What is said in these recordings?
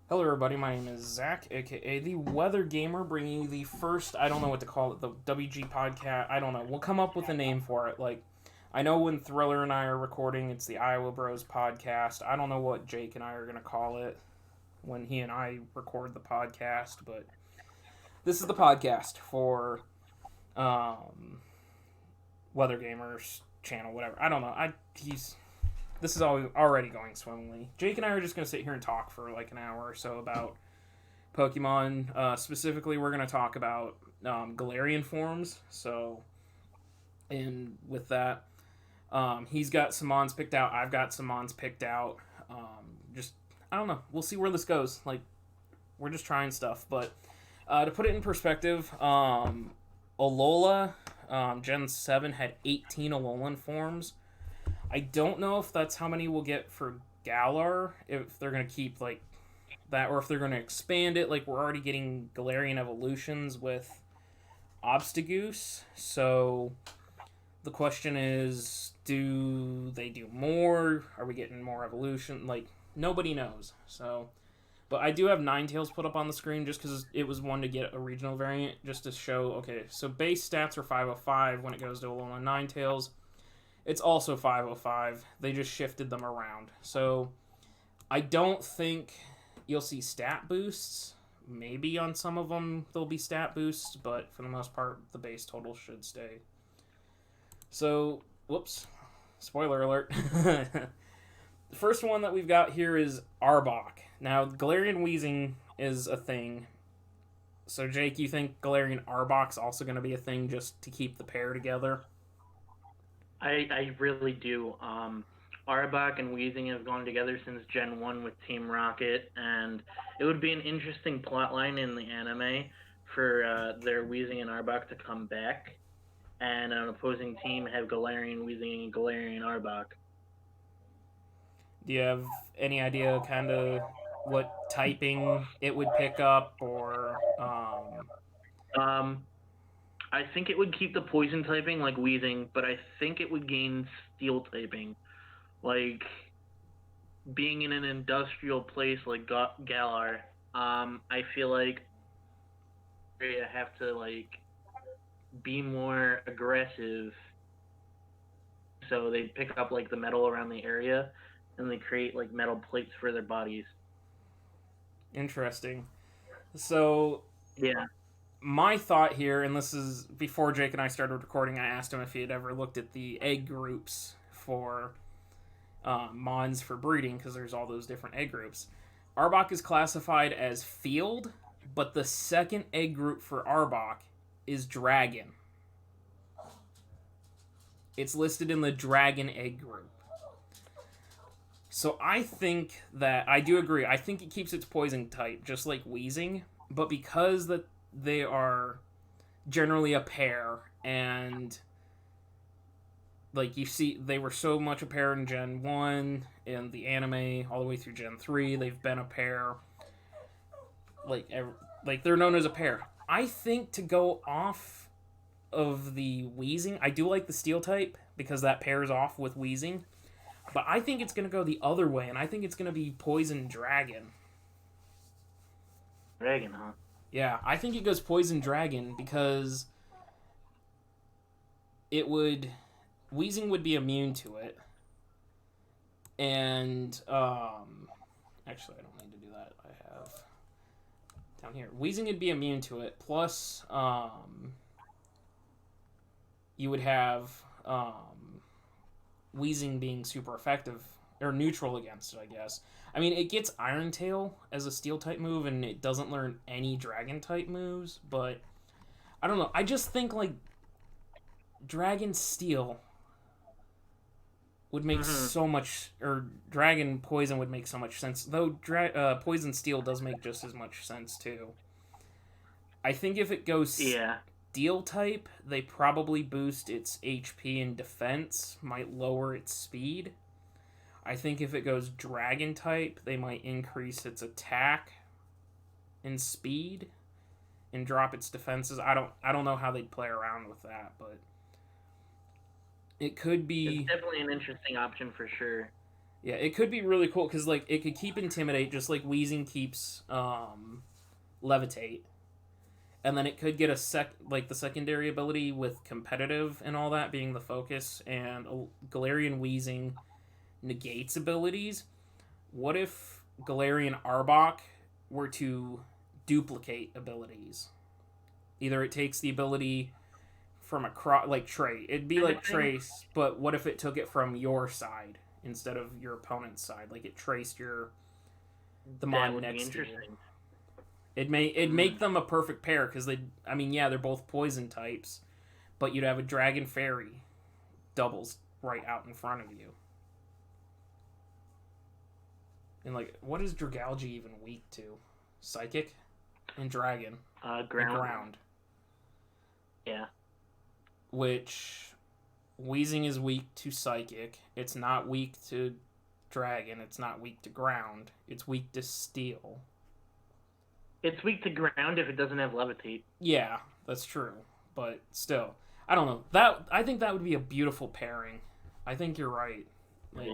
Hello, everybody. My name is Zach, aka the Weather Gamer, bringing you the first, I don't know what to call it, the WG podcast. I don't know. We'll come up with a name for it. Like, I know when Thriller and I are recording, it's the Iowa Bros podcast. I don't know what Jake and I are going to call it when he and I record the podcast, but this is the podcast for Weather Gamer's channel, whatever. I don't know. This is already going swimmingly. Jake and I are just going to sit here and talk for like an hour or so about Pokemon. Specifically, we're going to talk about Galarian forms. So, and with that, he's got some mons picked out. I've got some mons picked out. Just, I don't know. We'll see where this goes. Like, we're just trying stuff. But to put it in perspective, Alola Gen 7 had 18 Alolan forms. I don't know if that's how many we'll get for Galar, if they're going to keep, like, that, or if they're going to expand it. Like, we're already getting Galarian evolutions with Obstagoose, so the question is, do they do more? Are we getting more evolution? Like, nobody knows, so... But I do have Ninetales put up on the screen just because it was one to get a regional variant, just to show, okay, so base stats are 505 when it goes to Alolan Ninetales. It's also 505. They just shifted them around. So I don't think you'll see stat boosts. Maybe on some of them there'll be stat boosts, but for the most part, the base total should stay. So, whoops. Spoiler alert. The first one that we've got here is Arbok. Now, Galarian Wheezing is a thing. So, Jake, you think Galarian Arbok's also going to be a thing just to keep the pair together? I really do. Arbok and Weezing have gone together since Gen 1 with Team Rocket, and it would be an interesting plotline in the anime for their Weezing and Arbok to come back, and an opposing team have Galarian Weezing and Galarian Arbok. Do you have any idea kind of what typing it would pick up, or Um, I think it would keep the poison typing like Weezing, but I think it would gain steel typing. Like, being in an industrial place like Galar, I feel like you have to like be more aggressive. So they pick up like the metal around the area, and they create like metal plates for their bodies. interesting. So Yeah. my thought here, and this is before Jake and I started recording, I asked him if he had ever looked at the egg groups for mons for breeding, because there's all those different egg groups. Arbok is classified as field, but the second egg group for Arbok is dragon. It's listed in the dragon egg group. So I think that, I do agree, I think it keeps its poison type, just like Weezing, but because that they are generally a pair, and like you see, they were so much a pair in Gen 1, in the anime, all the way through Gen 3, they've been a pair, like they're known as a pair. I think to go off of the Weezing, I do like the Steel type, because that pairs off with Weezing, but I think it's going to go the other way, and I think it's going to be Poison Dragon. Dragon, huh? Yeah, I think it goes Poison Dragon, because it would... Weezing would be immune to it. And, actually, I don't need to do that. I have... down here. Weezing would be immune to it, plus, you would have, Weezing being super effective, or neutral against it, I guess. I mean, it gets Iron Tail as a Steel-type move, and it doesn't learn any Dragon-type moves, but I don't know. I just think, like, Dragon Steel would make so much, or Dragon Poison would make so much sense, though Poison Steel does make just as much sense, too. I think if it goes Steel type, they probably boost its HP and defense, might lower its speed. I think if it goes Dragon type, they might increase its attack and speed and drop its defenses. I don't know how they'd play around with that, but it could be... It's definitely an interesting option for sure. Yeah, it could be really cool because like it could keep Intimidate just like Weezing keeps Levitate, and then it could get the secondary ability with Competitive and all that being the focus, and Galarian Weezing negates abilities. What if Galarian Arbok were to duplicate abilities? Either it takes the ability from like Trace. It'd be like Trace, but what if it took it from your side instead of your opponent's side? Like it traced the mon next to you. It'd make them a perfect pair because they're both poison types, but you'd have a Dragon Fairy doubles right out in front of you. And like, what is Dragalge even weak to? Psychic and Dragon. Ground. Yeah. Which Weezing is weak to Psychic. It's not weak to Dragon. It's not weak to Ground. It's weak to Steel. It's weak to Ground if it doesn't have Levitate. Yeah, that's true. But still, I don't know. I think that would be a beautiful pairing. I think you're right. Like,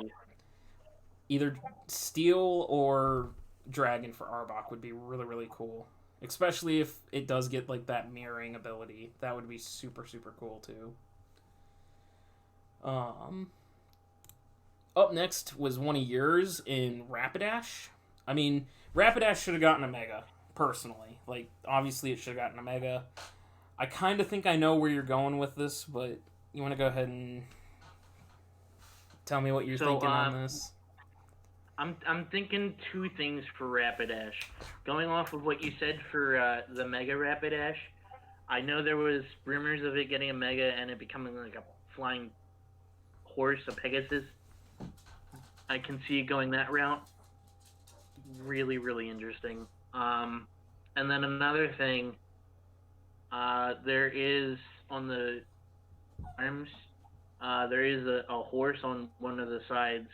either Steel or Dragon for Arbok would be really, really cool. Especially if it does get like that mirroring ability. That would be super, super cool too. Up next was one of yours in Rapidash. I mean, Rapidash should have gotten a Mega, personally. Like, obviously it should have gotten a Mega. I kind of think I know where you're going with this, but you want to go ahead and tell me what you're thinking on this? I'm thinking two things for Rapidash. Going off of what you said for the Mega Rapidash, I know there was rumors of it getting a Mega and it becoming like a flying horse, a Pegasus. I can see it going that route. Really, really interesting. And then another thing, there is on the arms, there is a horse on one of the sides,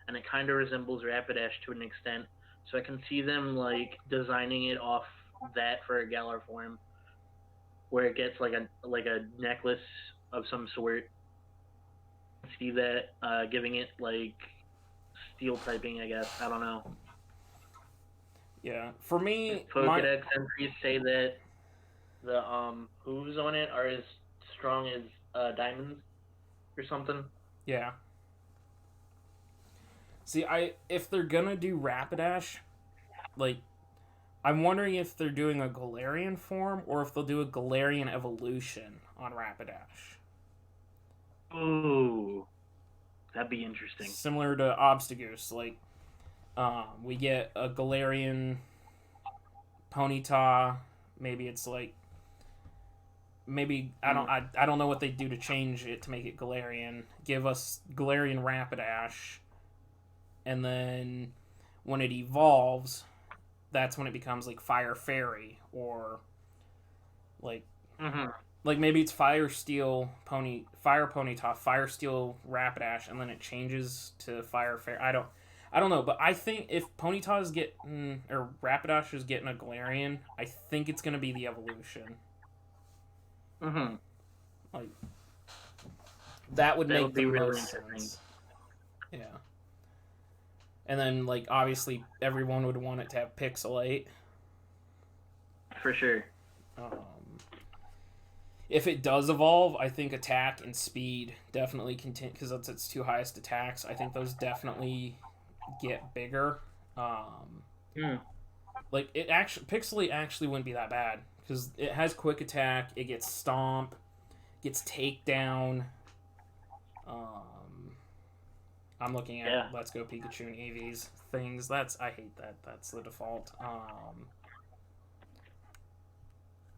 and it kind of resembles Rapidash to an extent. So I can see them like designing it off that for a Galar form, where it gets like a necklace of some sort. See that giving it like steel typing, I guess. I don't know. Yeah, for me, Pokedex entries say that the hooves on it are as strong as diamonds or something. Yeah. See, if they're gonna do Rapidash, like, I'm wondering if they're doing a Galarian form or if they'll do a Galarian evolution on Rapidash. Ooh, that'd be interesting. Similar to Obstagoose, like, we get a Galarian Ponyta. Maybe it's like, I don't know what they do to change it to make it Galarian. Give us Galarian Rapidash, and then when it evolves, that's when it becomes like Fire Fairy or like. Mm-hmm. Like, maybe it's Fire Ponyta, Fire Steel Rapidash, and then it changes to Fire Fairy. I don't know, but I think if Ponyta is getting, or Rapidash is getting a Galarian, I think it's going to be the evolution. Mm-hmm. Like, that would make the really most sense. Yeah. And then, like, obviously, everyone would want it to have Pixelate. For sure. If it does evolve, I think attack and speed definitely continue, because that's its two highest attacks. I think those definitely get bigger. Like, Pixelate actually wouldn't be that bad, because it has quick attack, it gets stomp, gets takedown. I'm looking at Let's Go Pikachu and Eevee's things. I hate that. That's the default.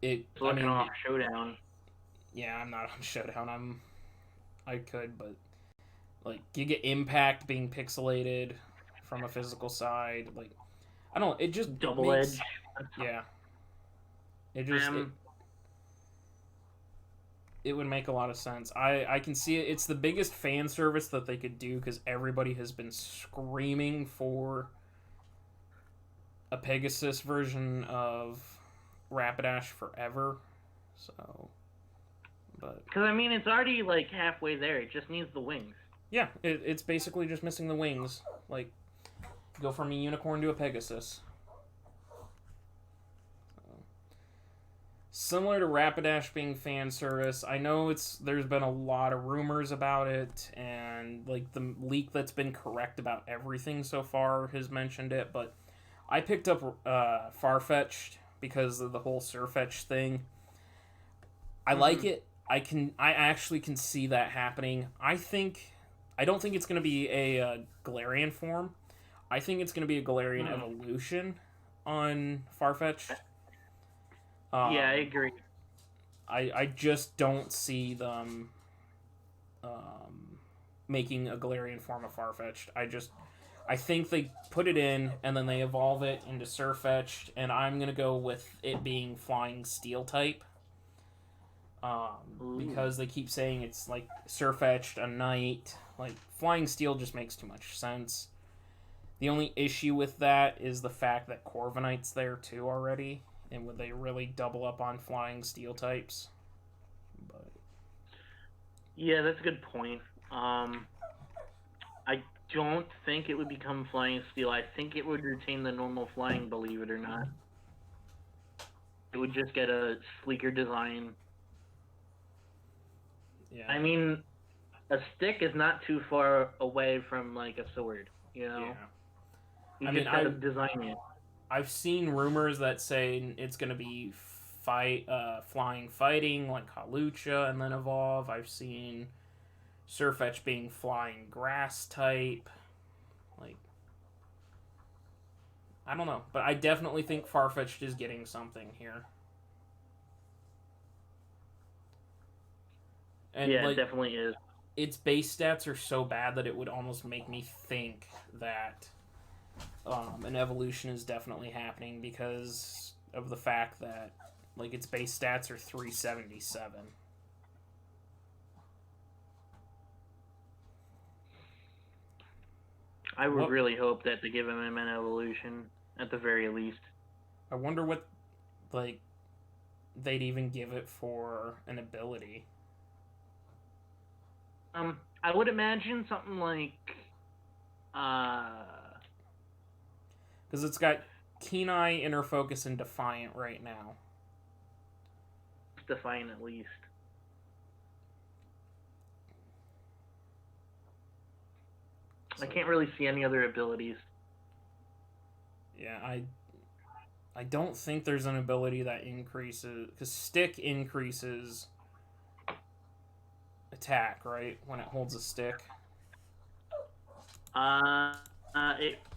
Looking off Showdown. Yeah, I'm not on Showdown. I could, but like, you get Impact being pixelated from a physical side. Like, I don't know, it just double edge. Yeah. It just it would make a lot of sense. I can see it. It's the biggest fan service that they could do because everybody has been screaming for a Pegasus version of Rapidash forever. So, but because I mean, it's already like halfway there. It just needs the wings. Yeah, it's basically just missing the wings. Like, go from a unicorn to a Pegasus. Similar to Rapidash being fan service, I know there's been a lot of rumors about it, and like the leak that's been correct about everything so far has mentioned it, but I picked up Farfetchd because of the whole Surfetch thing. I like it. I actually can see that happening. I don't think it's going to be a Galarian form. I think it's going to be a Galarian evolution on Farfetchd. Yeah, I agree. I just don't see them making a Galarian form of Farfetchd. I think they put it in and then they evolve it into Surfetchd, and I'm gonna go with it being Flying Steel type. Because they keep saying it's like Surfetchd, a Knight. Like, Flying Steel just makes too much sense. The only issue with that is the fact that Corviknight's there too already. And would they really double up on Flying Steel types? But yeah, that's a good point. I don't think it would become Flying Steel. I think it would retain the normal flying, believe it or not. It would just get a sleeker design. yeah, I mean, a stick is not too far away from like a sword, you know? yeah. You I just mean, gotta design it. I've seen rumors that say it's going to be flying fighting like Hawlucha and then evolve. I've seen Surfetch being flying grass type. Like, I don't know, but I definitely think Farfetchd is getting something here. And yeah, like, it definitely is. its base stats are so bad that it would almost make me think that an evolution is definitely happening because of the fact that like its base stats are 377. I would really hope that they give him an evolution at the very least. I wonder what like they'd even give it for an ability. I would imagine something like Because it's got Keen Eye, Inner Focus, and Defiant right now. Defiant at least. So, I can't really see any other abilities. Yeah, I don't think there's an ability that increases, because Stick increases attack, right? When it holds a stick.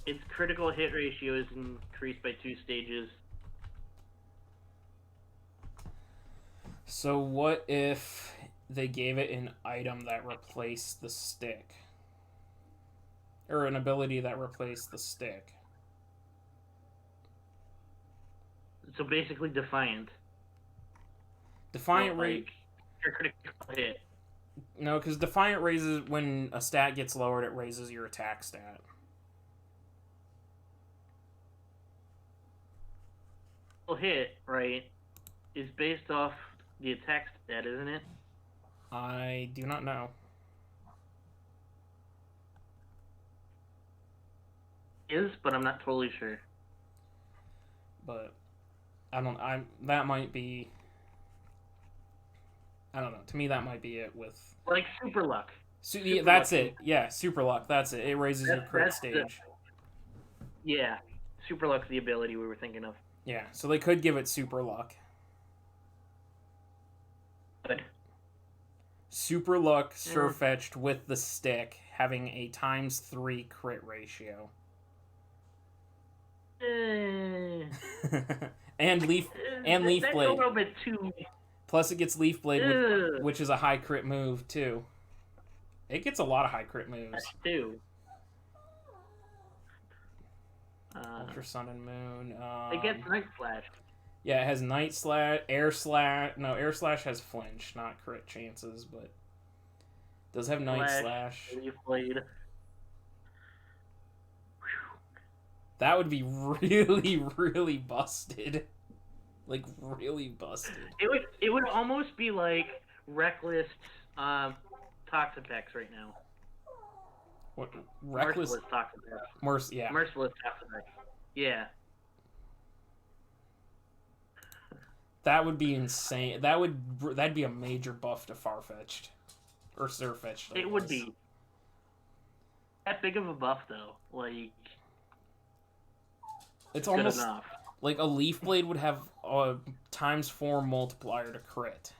Its critical hit ratio is increased by 2 stages. So what if they gave it an item that replaced the stick? Or an ability that replaced the stick? So basically Defiant. Defiant rate your critical hit. No, because Defiant raises, when a stat gets lowered, it raises your attack stat. Hit, right, is based off the attack stat, isn't it? I do not know. But I'm not totally sure. But that might be, I don't know. To me, that might be it with like Super Luck. Yeah, that's it. Yeah, Super Luck. That's it. It raises your crit stage. Yeah, Super Luck's the ability we were thinking of. Yeah, so they could give it Super Luck. Good. Super Luck Surfetchd with the stick, having a ×3 crit ratio. and Leaf Blade. That's a little bit too. Plus, it gets Leaf Blade, which is a high crit move too. It gets a lot of high crit moves. That's too. Ultra Sun and Moon. It gets Night Slash. Yeah, it has Night Slash, Air Slash. No, Air Slash has flinch, not crit chances, but does have Night Slash. Leaf Blade. That would be really, really busted. Like, really busted. It would almost be like Reckless Toxapex right now. What? Reckless? Merciless Toxapex. Yeah. Merciless Toxapex. Yeah. That would be insane. That'd be a major buff to Farfetchd. Or Surfetchd. It would be. That big of a buff, though. Like... It's almost... good enough. Like, a Leaf Blade would have a ×4 multiplier to crit.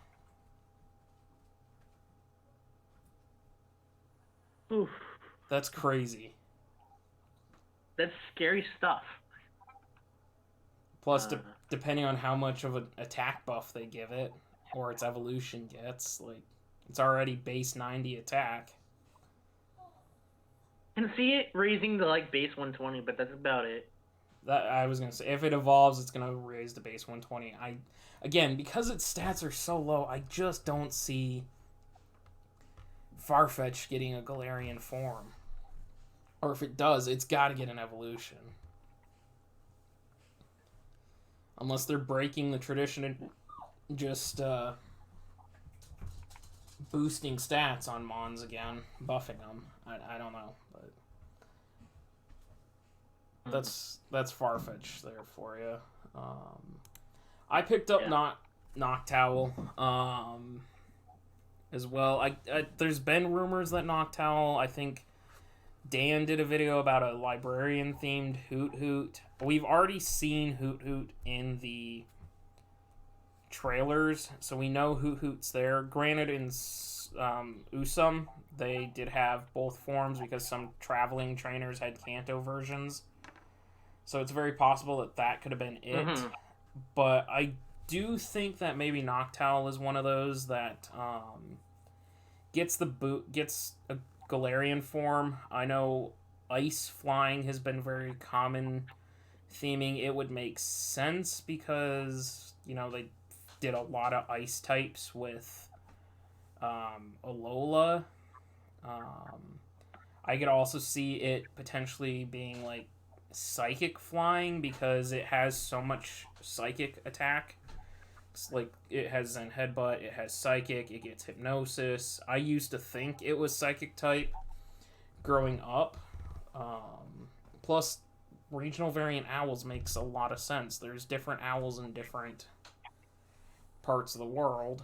Oof. That's crazy. That's scary stuff. Plus, depending on how much of an attack buff they give it, or its evolution gets, like, it's already base 90 attack. I can see it raising to, like, base 120, but that's about it. That I was going to say, if it evolves, it's going to raise to base 120. Again, because its stats are so low, I just don't see Farfetchd getting a Galarian form. Or if it does, it's got to get an evolution. Unless they're breaking the tradition and just boosting stats on Mons again, buffing them. I don't know, but that's Farfetchd there for you. I picked up Noctowl as well. There's been rumors that Noctowl, I think Dan did a video about a librarian-themed Hoot. We've already seen Hoot in the trailers, so we know Hoot's there. Granted, in Usum, they did have both forms because some traveling trainers had Kanto versions. So it's very possible that could have been it. Mm-hmm. But I do think that maybe Noctowl is one of those that gets a Galarian form. I know ice flying has been very common theming. It would make sense because, they did a lot of ice types with Alola. I could also see it potentially being like psychic flying because it has so much psychic attack. It's like it has Zen Headbutt, it has psychic, it gets hypnosis. I used to think it was psychic type growing up. Plus, regional variant owls makes a lot of sense. There's different owls in different parts of the world.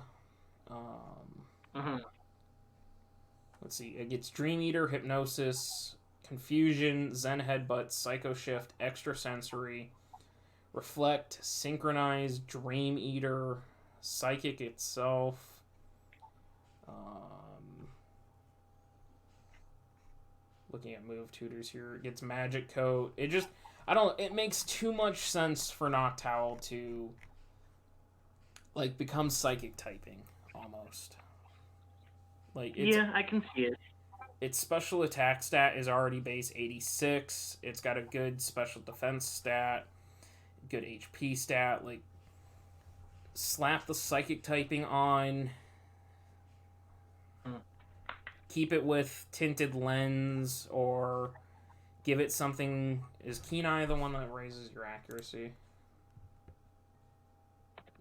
Let's see. It gets Dream Eater, Hypnosis, Confusion, Zen Headbutt, Psycho Shift, Extrasensory, Reflect, Synchronize, Dream Eater, Psychic itself. Looking at move tutors here, it gets Magic Coat. It makes too much sense for Noctowl to like become psychic typing almost. Like I can see it. Its special attack stat is already base 86. It's got a good special defense stat, good HP stat. Like, slap the psychic typing on. Keep it with Tinted Lens, or give it something. Is Keen Eye the one that raises your accuracy?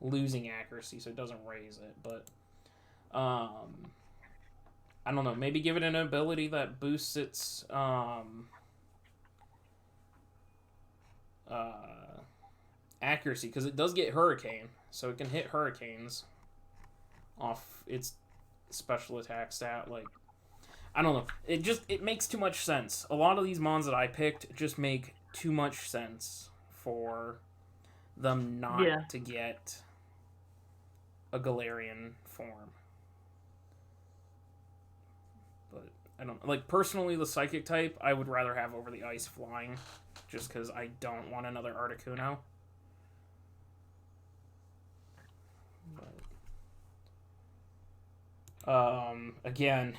Losing accuracy, so it doesn't raise it, but I don't know. Maybe give it an ability that boosts its accuracy, because it does get Hurricane, so it can hit hurricanes off its special attack stat. Like, I don't know. It makes too much sense. A lot of these mons that I picked just make too much sense for them not to get a Galarian form. But I don't like, personally, the psychic type I would rather have over the ice flying, just because I don't want another Articuno. But, again,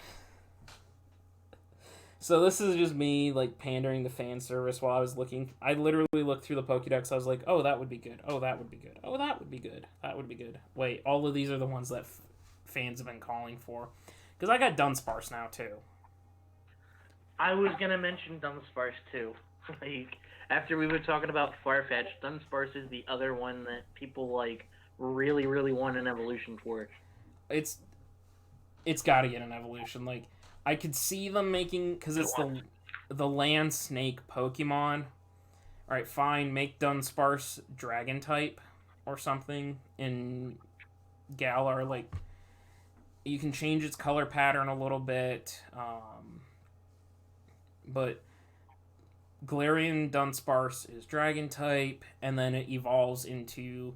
so this is just me like pandering to fan service while I was looking. I literally looked through the Pokédex. I was like, oh, that would be good. Oh, that would be good. Oh, that would be good. That would be good. Wait, all of these are the ones that fans have been calling for. Because I got Dunsparce now, too. I was going to mention Dunsparce, too. Like, after we were talking about Farfetchd, Dunsparce is the other one that people, like, really, really want an evolution for. It's got to get an evolution. Like, I could see them making, because it's the land snake Pokemon. Alright, fine, make Dunsparce dragon type or something in Galar. Like, you can change its color pattern a little bit, but Galarian Dunsparce is dragon type, and then it evolves into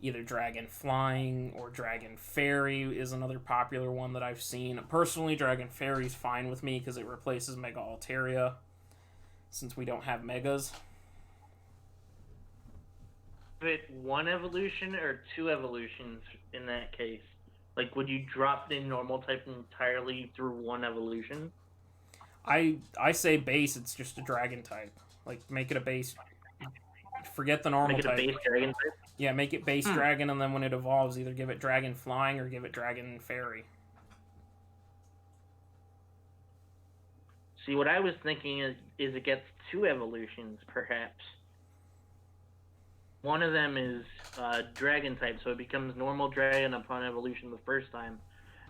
either Dragon Flying or Dragon Fairy is another popular one that I've seen. Personally, Dragon Fairy's fine with me because it replaces Mega Altaria, since we don't have Megas. Is it one evolution or two evolutions in that case? Like, would you drop the normal type entirely through one evolution? I say base, it's just a dragon type. Like, make it a base. Forget the normal type. Make it a base dragon type? Yeah, make it base dragon, and then when it evolves, either give it Dragon Flying or give it Dragon Fairy. See, what I was thinking is it gets two evolutions, perhaps. One of them is dragon type, so it becomes normal dragon upon evolution the first time,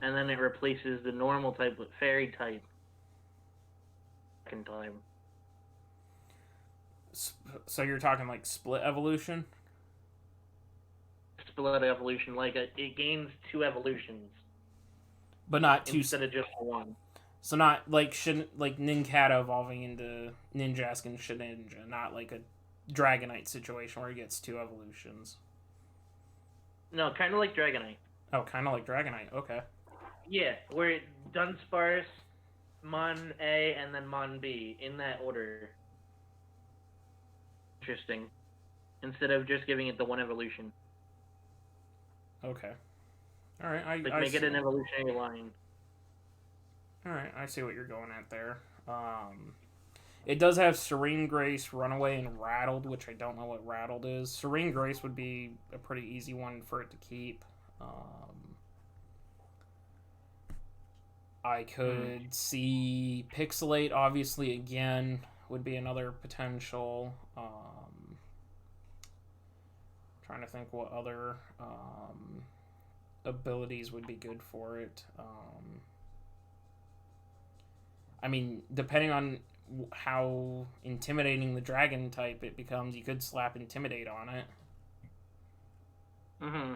and then it replaces the normal type with fairy type second time. So you're talking like split evolution? Split evolution, like it gains two evolutions, but not two instead of just one. So not like Nincada evolving into Ninjask and Shedinja, not like a Dragonite situation where he gets two evolutions. No, kind of like Dragonite. Oh, kind of like Dragonite. Okay. Yeah, where Dunsparce, Mon A, and then Mon B in that order. Interesting. Instead of just giving it the one evolution. Okay. All right. I make it an evolutionary line. All right, I see what you're going at there. It does have Serene Grace, Runaway, and Rattled, which I don't know what Rattled is. Serene Grace would be a pretty easy one for it to keep. I could see Pixelate, obviously, again, would be another potential. Trying to think what other abilities would be good for it. I mean, depending on how intimidating the dragon type it becomes, you could slap Intimidate on it. Mm-hmm.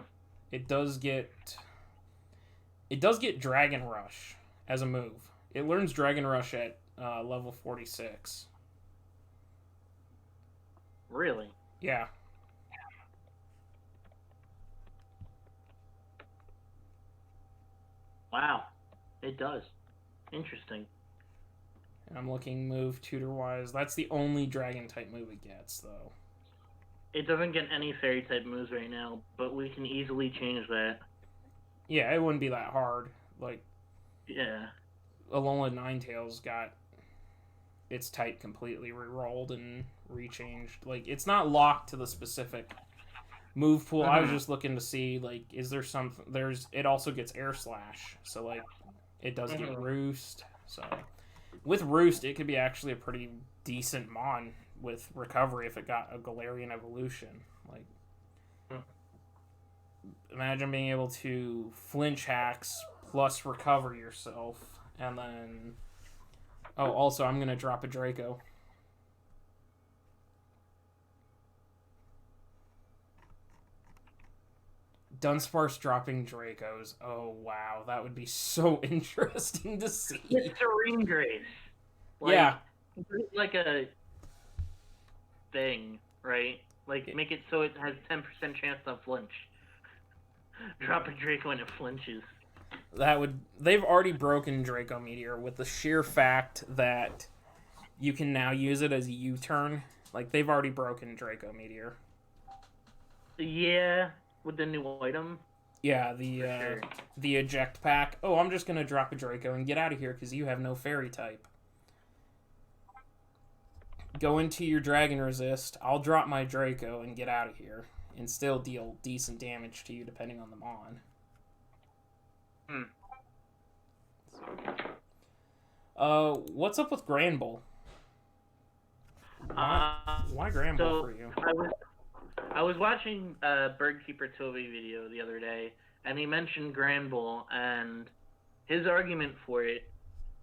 It does get Dragon Rush as a move. It learns Dragon Rush at level 46. Really? Yeah. Wow. It does. Interesting. And I'm looking move tutor-wise. That's the only dragon type move it gets, though. It doesn't get any fairy type moves right now, but we can easily change that. Yeah, it wouldn't be that hard. Like, yeah. Alola Ninetales got its type completely re-rolled and rechanged. Like, it's not locked to the specific move pool. I was just looking to see, like, is there something... It also gets Air Slash, so, like, it does get Roost, so... With Roost, it could be actually a pretty decent Mon with Recovery if it got a Galarian evolution. Like, imagine being able to flinch hacks plus recover yourself, and then... Oh, also, I'm going to drop a Draco. Dunsparce dropping Dracos. Oh, wow. That would be so interesting to see. It's Serene Grace. Like, yeah. Like a thing, right? Like, make it so it has 10% chance to flinch. Drop a Draco and it flinches. They've already broken Draco Meteor with the sheer fact that you can now use it as a U-turn. Like, they've already broken Draco Meteor. Yeah, with the new item. Yeah, the eject pack. Oh, I'm just gonna drop a Draco and get out of here because you have no fairy type. Go into your Dragon Resist. I'll drop my Draco and get out of here, and still deal decent damage to you depending on the Mon. What's up with Granbull? Why Granbull for you? I was watching a Birdkeeper Toby video the other day, and he mentioned Granbull, and his argument for it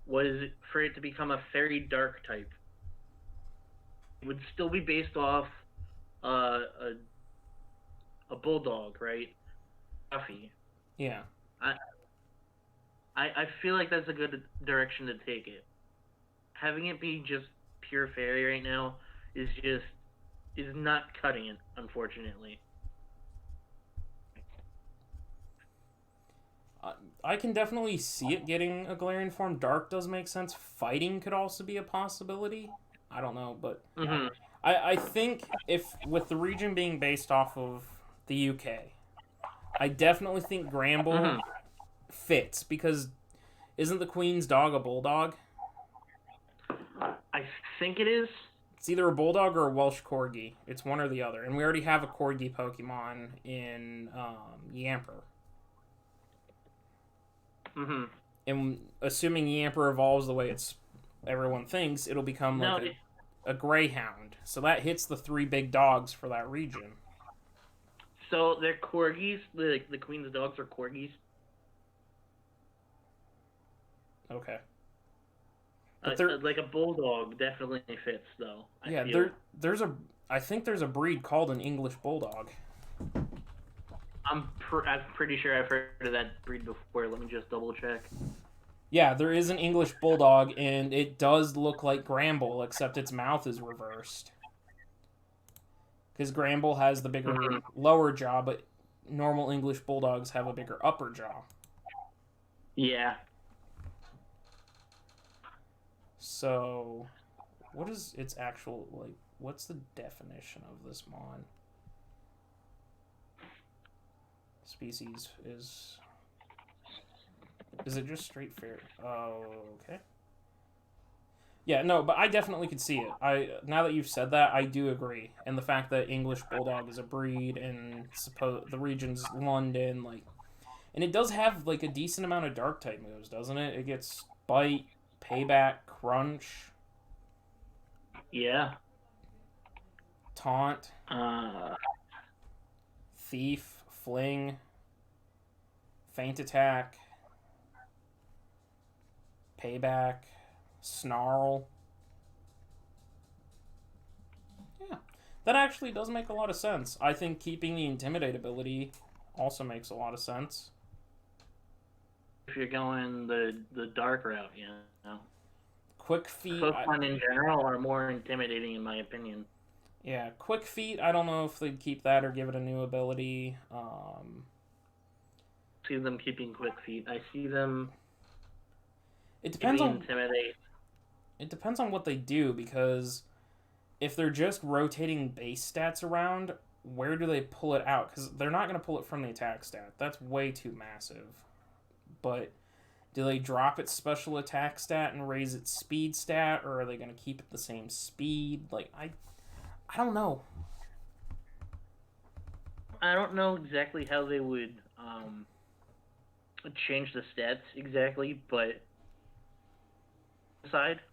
was for it to become a fairy dark type. It would still be based off a bulldog, right? Puffy. Yeah. I feel like that's a good direction to take it. Having it be just pure fairy right now is not cutting it, unfortunately. I can definitely see it getting a Galarian form. Dark does make sense. Fighting could also be a possibility. I don't know, but I think if with the region being based off of the UK, I definitely think Gramble fits because isn't the Queen's dog a bulldog? I think it is. It's either a bulldog or a Welsh corgi. It's one or the other, and we already have a corgi Pokemon in Yamper. And assuming Yamper evolves the way everyone thinks, it'll become like a greyhound. So that hits the 3 big dogs for that region. So they're corgis. The Queen's dogs are corgis. Okay. Like a bulldog definitely fits though. I think there's a breed called an English bulldog. I'm pretty sure I've heard of that breed before. Let me just double check. Yeah, there is an English bulldog, and it does look like Gramble, except its mouth is reversed. Because Gramble has the bigger lower jaw, but normal English bulldogs have a bigger upper jaw. Yeah. So, what is its actual, like, what's the definition of this mon? Species is it just straight fair? Oh, okay. Yeah, no, but I definitely could see it. Now that you've said that, I do agree. And the fact that English Bulldog is a breed and the region's London, like, and it does have like a decent amount of dark type moves, doesn't it? It gets Bite, Payback, Crunch. Yeah. Taunt. Thief, Fling, Feint Attack, Payback, Snarl. Yeah, that actually does make a lot of sense. I think keeping the Intimidate ability also makes a lot of sense. If you're going the dark route, you know. Quick Feet. Pokemon in general are more intimidating, in my opinion. Yeah, Quick Feet, I don't know if they'd keep that or give it a new ability. See them keeping Quick Feet. I see them. It depends on Intimidate. It depends on what they do, because if they're just rotating base stats around, where do they pull it out? Because they're not going to pull it from the attack stat. That's way too massive. But do they drop its special attack stat and raise its speed stat, or are they going to keep it the same speed? Like, I don't know. I don't know exactly how they would change the stats exactly, but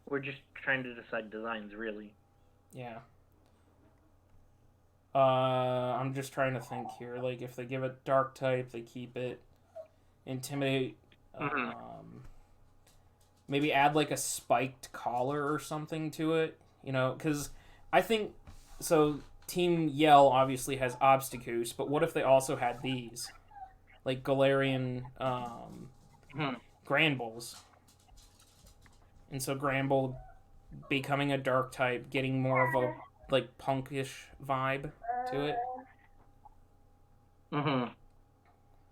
we're just trying to decide designs, really. Yeah. I'm just trying to think here. Like, if they give it dark type, they keep it Intimidate. Maybe add like a spiked collar or something to it. You know, because I think so. Team Yell obviously has Obstacus, but what if they also had these, like Galarian Granbuls? And so Granbull becoming a dark type, getting more of a like punkish vibe to it.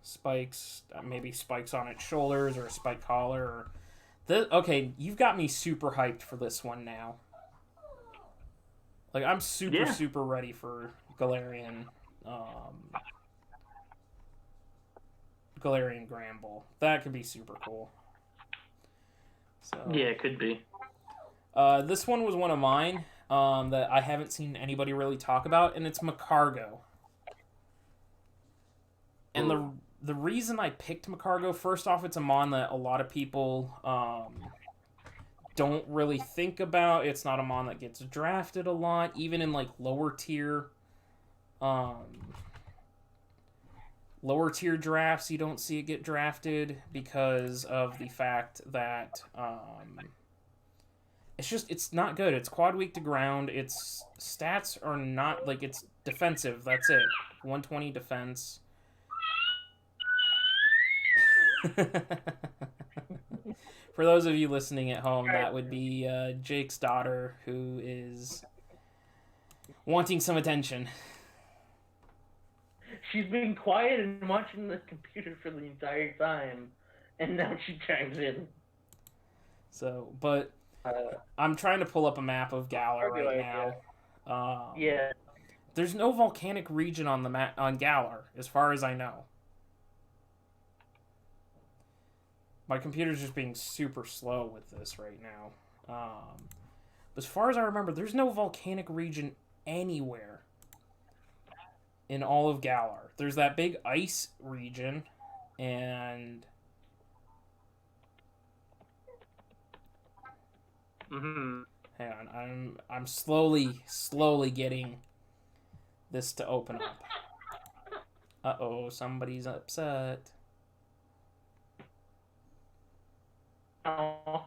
Spikes, maybe spikes on its shoulders or a spike collar. Or okay, you've got me super hyped for this one now. Like, I'm super ready for Galarian Granbull. That could be super cool. So, yeah, it could be. This one was one of mine that I haven't seen anybody really talk about, and it's McCargo. And the reason I picked McCargo, first off, it's a mon that a lot of people don't really think about. It's not a mon that gets drafted a lot, even in like lower tier Lower tier drafts, you don't see it get drafted because of the fact that it's not good. It's quad weak to ground. Its stats are not, like, it's defensive. That's it. 120 defense. For those of you listening at home, that would be Jake's daughter, who is wanting some attention. She's been quiet and watching the computer for the entire time, and now she chimes in. So, but I'm trying to pull up a map of Galar right now. Yeah. There's no volcanic region on the map on Galar, as far as I know. My computer's just being super slow with this right now. As far as I remember, there's no volcanic region anywhere in all of Galar. There's that big ice region, and Mm-hmm. hang on, I'm slowly getting this to open up. Uh-oh, somebody's upset. Oh.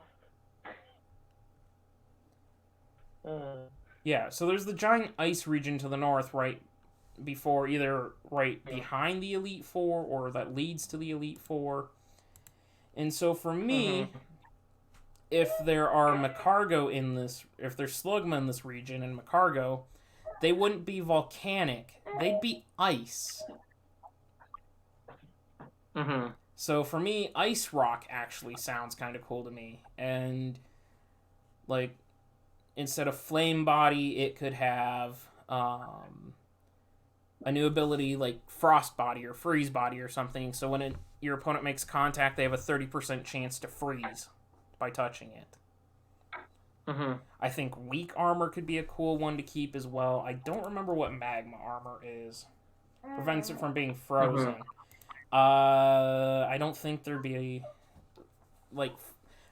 Yeah, so there's the giant ice region to the north, right before, either right behind the Elite Four or that leads to the Elite Four. And so for me, if there are McCargo in this, if there's Slugma in this region and McCargo, they wouldn't be volcanic. They'd be ice. Mm-hmm. So for me, Ice Rock actually sounds kind of cool to me. And, like, instead of Flame Body, it could have a new ability like Frost Body or Freeze Body or something. So when your opponent makes contact, they have a 30% chance to freeze by touching it. Mm-hmm. I think Weak Armor could be a cool one to keep as well. I don't remember what Magma Armor is. Prevents it from being frozen. Mm-hmm. I don't think there'd be like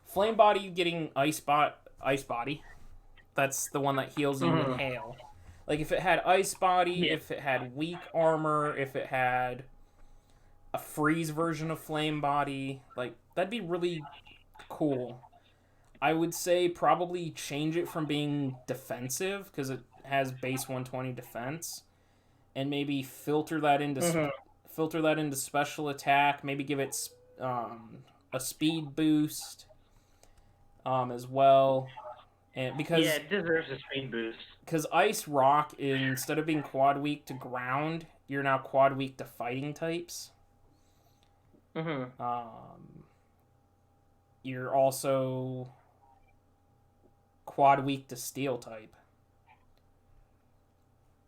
Flame Body getting Ice Body. That's the one that heals you with hail. Like if it had Ice Body, if it had Weak Armor, if it had a freeze version of Flame Body, like that'd be really cool. I would say probably change it from being defensive because it has base 120 defense, and maybe filter that into special attack. Maybe give it a speed boost as well, and because it deserves a speed boost. Because Ice Rock, instead of being quad weak to ground, you're now quad weak to fighting types. Mm-hmm. You're also quad weak to steel type.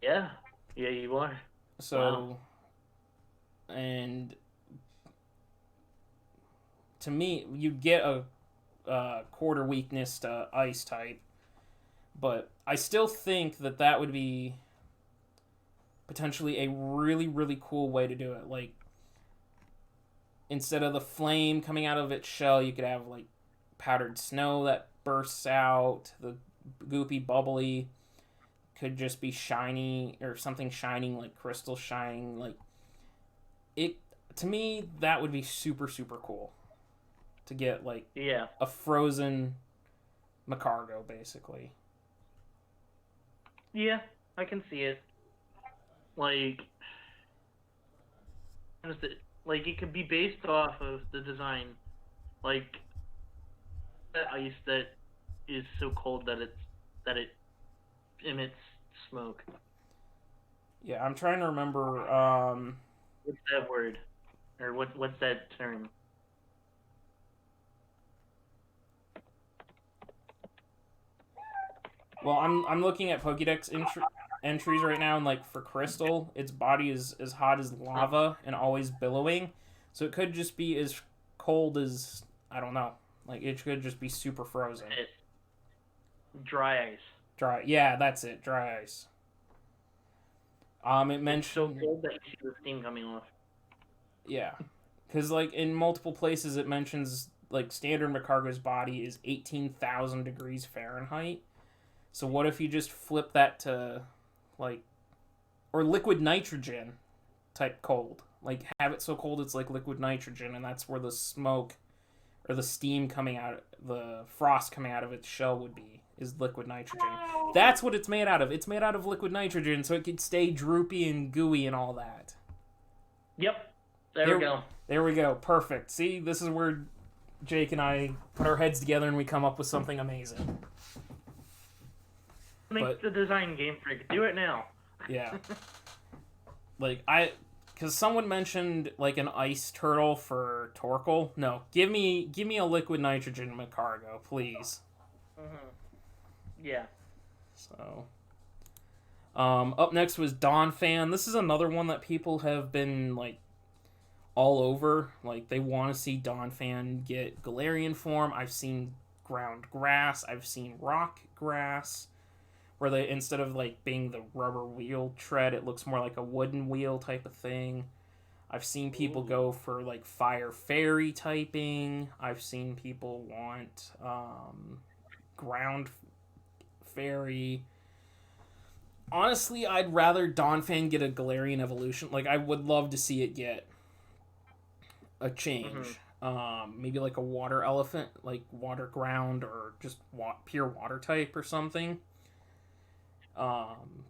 Yeah, you are. So, and to me, you get a quarter weakness to ice type, but I still think that would be potentially a really, really cool way to do it. Like, instead of the flame coming out of its shell, you could have, like, powdered snow that bursts out. The goopy bubbly could just be shiny, or something shining, like crystal shining. Like, it, to me, that would be super, super cool. To get, like, a frozen McCargo, basically. Yeah, I can see it. Like, it could be based off of the design. Like, that ice that is so cold that it emits smoke. Yeah, I'm trying to remember, What's that word? Or what's that term? Well, I'm looking at Pokédex entries right now, and, like, for Crystal, its body is as hot as lava and always billowing. So it could just be as cold as, I don't know. Like, it could just be super frozen. Dry ice. Yeah, that's it. Dry ice. It mentioned... It's so cold that you see the steam coming off. Yeah. Because, like, in multiple places it mentions, like, standard McCargo's body is 18,000 degrees Fahrenheit. So what if you just flip that to, like... Or liquid nitrogen type cold. Like, have it so cold it's like liquid nitrogen, and that's where the smoke or the steam coming out, the frost coming out of its shell would be, is liquid nitrogen. That's what it's made out of. It's made out of liquid nitrogen, so it could stay droopy and gooey and all that. Yep. There we go. There we go. Perfect. See, this is where Jake and I put our heads together and we come up with something amazing. Make the design, Game Freak. Do it now. Yeah. Like, because someone mentioned, like, an ice turtle for Torkoal. No, give me a liquid nitrogen McCargo, please. Yeah. So, up next was Dawnfan. This is another one that people have been, like, all over. Like, they want to see Dawnfan get Galarian form. I've seen ground grass. I've seen rock grass, where they, instead of, like, being the rubber wheel tread, it looks more like a wooden wheel type of thing. I've seen people go for, like, fire fairy typing. I've seen people want ground fairy. Honestly, I'd rather Dawnfan get a Galarian evolution. Like, I would love to see it get a change. Maybe like a water elephant, like water ground, or just pure water type or something.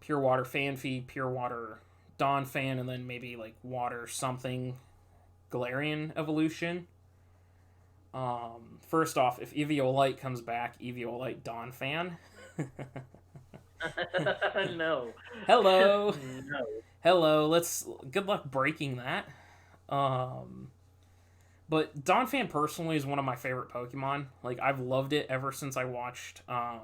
Pure water Fanfy, pure water Dawnfan, and then maybe like water something Galarian evolution. First off, if Eviolite comes back, Eviolite Dawnfan. No. Hello. No. Hello. Good luck breaking that. But Dawnfan personally is one of my favorite Pokemon. Like, I've loved it ever since I watched, God,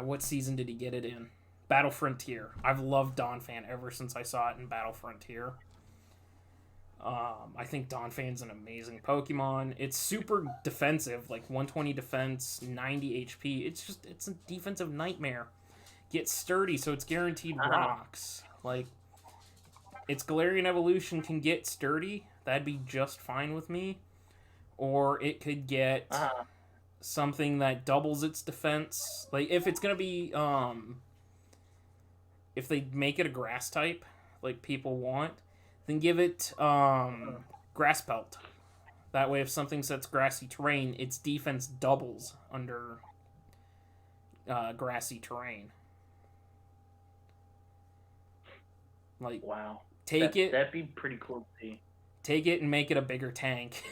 what season did he get it in? Battle Frontier. I've loved Dawnfan ever since I saw it in Battle Frontier. I think Dawnfan's an amazing Pokemon. It's super defensive, like 120 defense, 90 HP. It's a defensive nightmare. Gets sturdy, so it's guaranteed rocks. Like, its Galarian evolution can get sturdy. That'd be just fine with me. Or it could get something that doubles its defense. Like, if it's gonna be, if they make it a grass type, like people want, then give it, Grass Pelt. That way, if something sets grassy terrain, its defense doubles under, grassy terrain. Like, wow. That'd be pretty cool to see. Take it and make it a bigger tank.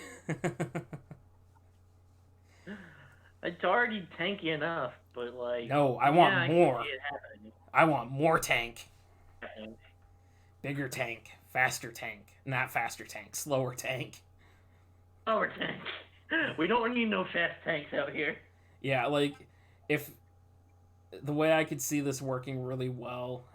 It's already tanky enough, but like... No, I want more. I want more tank. Okay. Bigger tank. Faster tank. Not faster tank. Slower tank. Slower tank. We don't need no fast tanks out here. Yeah, like, if... The way I could see this working really well...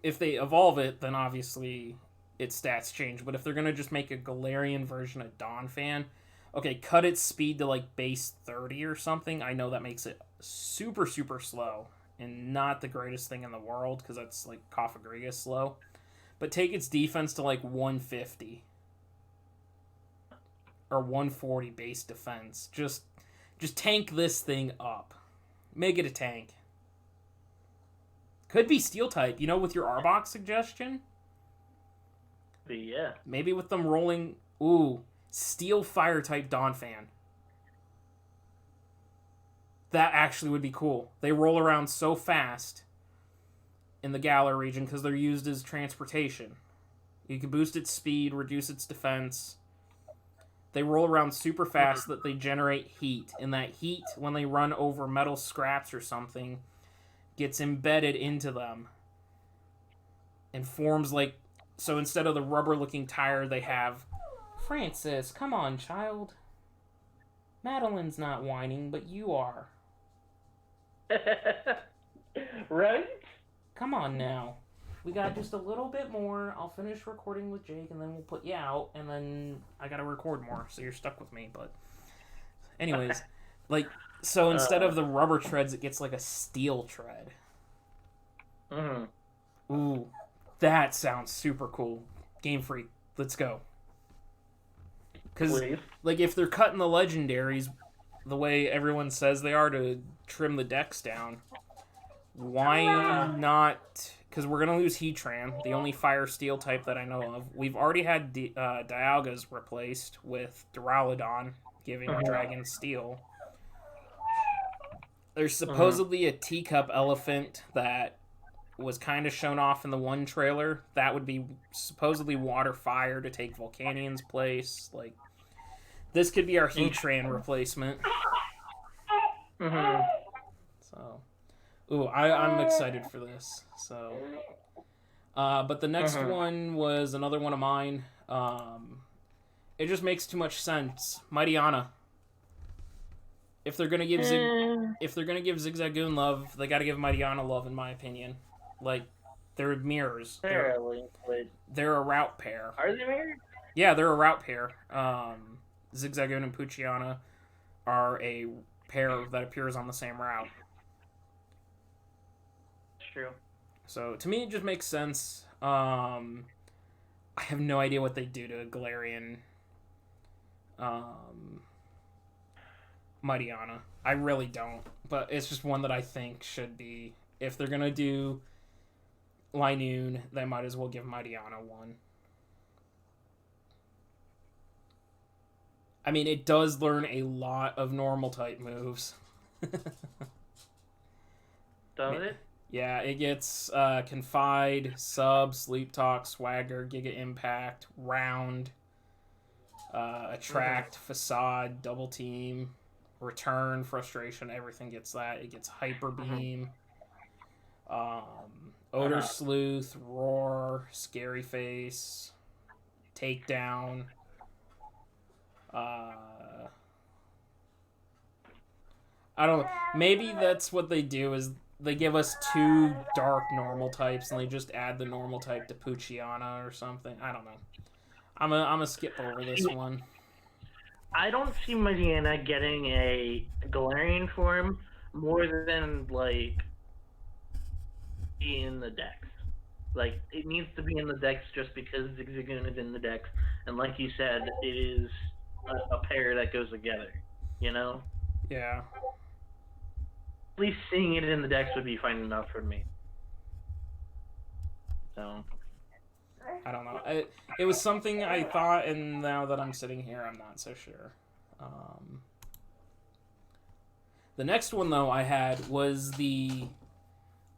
If they evolve it, then obviously its stats change. But if they're going to just make a Galarian version of Dawnfan, okay, cut its speed to like base 30 or something. I know that makes it super, super slow and not the greatest thing in the world because that's like Cofagrigus slow. But take its defense to like 150 or 140 base defense. Just tank this thing up. Make it a tank. Could be Steel type, you know, with your Arbok suggestion. Yeah. Maybe with them rolling... Ooh, Steel Fire type Dawnfan. That actually would be cool. They roll around so fast in the Galar region because they're used as transportation. You can boost its speed, reduce its defense. They roll around super fast that they generate heat. And that heat, when they run over metal scraps or something, gets embedded into them and forms like... So instead of the rubber-looking tire, they have... Francis, come on, child. Madeline's not whining, but you are. Right? Come on now. We got just a little bit more. I'll finish recording with Jake, and then we'll put you out, and then I gotta record more, so you're stuck with me, but... Anyways, like... So instead of the rubber treads, it gets like a steel tread. Ooh, that sounds super cool. Game Freak, let's go. Because, like, if they're cutting the legendaries the way everyone says they are to trim the decks down, why not because we're gonna lose Heatran, the only Fire Steel type that I know of. We've already had Dialgas replaced with Duraludon, giving Dragon Steel. There's supposedly a teacup elephant that was kind of shown off in the one trailer. That would be supposedly water fire to take Volcanian's place. Like, this could be our Heatran replacement. So, ooh, I'm excited for this. So, but the next one was another one of mine. It just makes too much sense. Mightyana. If they're gonna give Zigzagoon love, they got to give Mightyana love, in my opinion. Like, they're mirrors. They're a route pair. Are they mirrors? Yeah, they're a route pair. Zigzagoon and Poochyena are a pair that appears on the same route. True. So, to me, it just makes sense. I have no idea what they do to a Galarian Mightyana. I really don't. But it's just one that I think should be... If they're going to do Linoon, they might as well give Mightyana one. I mean, it does learn a lot of normal-type moves. Does it? Yeah, it gets Confide, Sub, Sleep Talk, Swagger, Giga Impact, Round, Attract, Facade, Double Team, Return, Frustration, everything gets that. It gets Hyper Beam, Odor Sleuth, Roar, Scary Face, Takedown. I don't know. Maybe that's what they do, is they give us 2 dark normal types and they just add the normal type to Poochyena or something. I don't know. I'm gonna skip over this one. I don't see Mightyana getting a Galarian form more than, like, be in the Dex. Like, it needs to be in the Dex just because Zigzagoon is in the Dex, and like you said, it is a pair that goes together, you know? Yeah. At least seeing it in the Dex would be fine enough for me. So... I don't know. It was something I thought, and now that I'm sitting here, I'm not so sure. The next one, though, I had was the